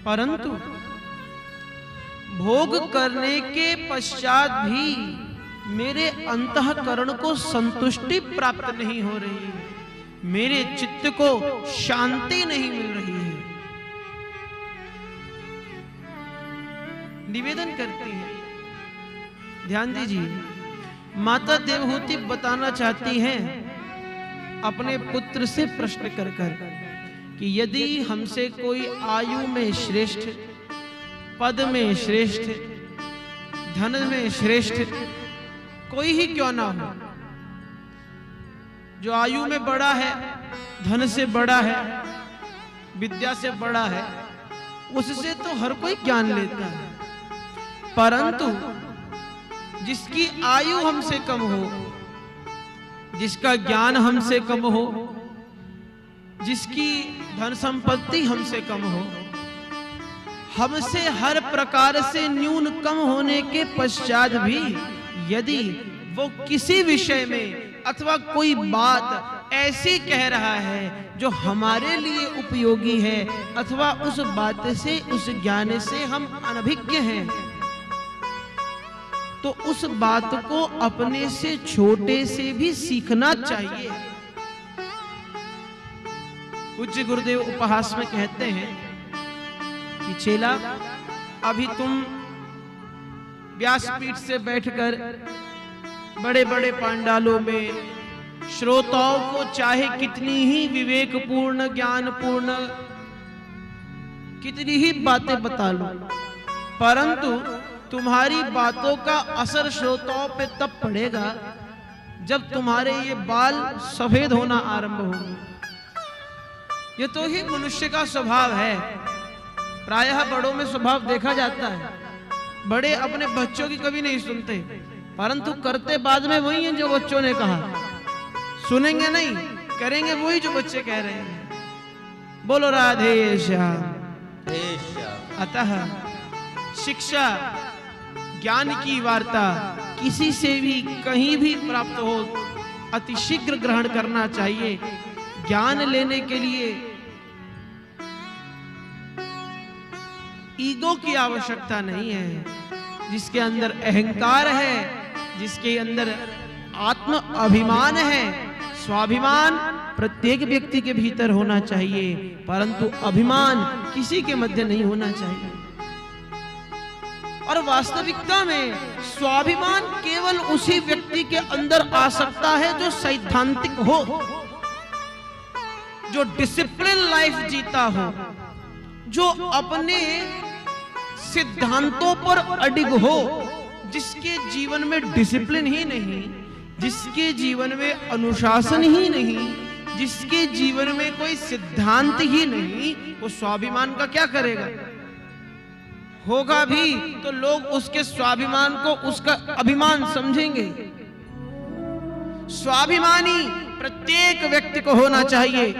परंतु भोग करने के पश्चात भी मेरे अंतःकरण को संतुष्टि प्राप्त नहीं हो रही है, मेरे चित्त को शांति नहीं मिल रही है। निवेदन करती है, ध्यान दीजिए, माता देवहूति बताना चाहती हैं अपने पुत्र से प्रश्न कर कर कि यदि हमसे कोई आयु में श्रेष्ठ, पद में श्रेष्ठ, धन में श्रेष्ठ कोई ही क्यों ना हो, जो आयु में बड़ा है, धन से बड़ा है, विद्या से बड़ा है, उससे तो हर कोई ज्ञान लेता है, परंतु जिसकी आयु हमसे कम हो, जिसका ज्ञान हमसे कम हो, जिसकी धन संपत्ति हमसे कम हो, हमसे हर प्रकार से न्यून कम होने के पश्चात भी यदि वो किसी विषय में अथवा कोई बात ऐसी कह रहा है जो हमारे लिए उपयोगी है, अथवा उस बात से, उस ज्ञान से हम अनभिज्ञ हैं, तो उस बात को अपने से छोटे से भी सीखना चाहिए। पूज्य गुरुदेव उपहास में कहते हैं कि चेला, अभी तुम व्यासपीठ से बैठकर बड़े बड़े पांडालों में श्रोताओं को चाहे कितनी ही विवेकपूर्ण, ज्ञानपूर्ण, कितनी ही बातें बता लो, परंतु तुम्हारी बातों का असर श्रोताओं पे तब पड़ेगा जब तुम्हारे ये बाल सफेद होना आरंभ होंगे। ये तो ही मनुष्य का स्वभाव है, प्रायः बड़ों में स्वभाव देखा जाता है। बड़े अपने बच्चों की कभी नहीं सुनते, परंतु करते बाद में वही है जो बच्चों ने कहा। सुनेंगे नहीं, करेंगे वही जो बच्चे कह रहे हैं। बोलो राधे श्याम। अतः शिक्षा, ज्ञान की वार्ता किसी से भी कहीं भी प्राप्त हो, अति शीघ्र ग्रहण करना चाहिए। ज्ञान लेने के लिए ईगो की आवश्यकता नहीं है। जिसके अंदर अहंकार है, जिसके अंदर आत्म अभिमान है, स्वाभिमान प्रत्येक व्यक्ति के भीतर होना चाहिए, परंतु अभिमान किसी के मध्य नहीं होना चाहिए। और वास्तविकता में स्वाभिमान केवल उसी व्यक्ति के अंदर आ सकता है जो सैद्धांतिक हो, जो डिसिप्लिन लाइफ जीता हो, जो अपने सिद्धांतों पर अडिग हो, जिसके जीवन में डिसिप्लिन ही नहीं, जिसके जीवन में अनुशासन ही नहीं, जिसके जीवन में कोई सिद्धांत ही नहीं, वो स्वाभिमान का क्या करेगा? होगा भी तो लोग उसके स्वाभिमान को उसका अभिमान समझेंगे। स्वाभिमानी प्रत्येक व्यक्ति को होना चाहिए।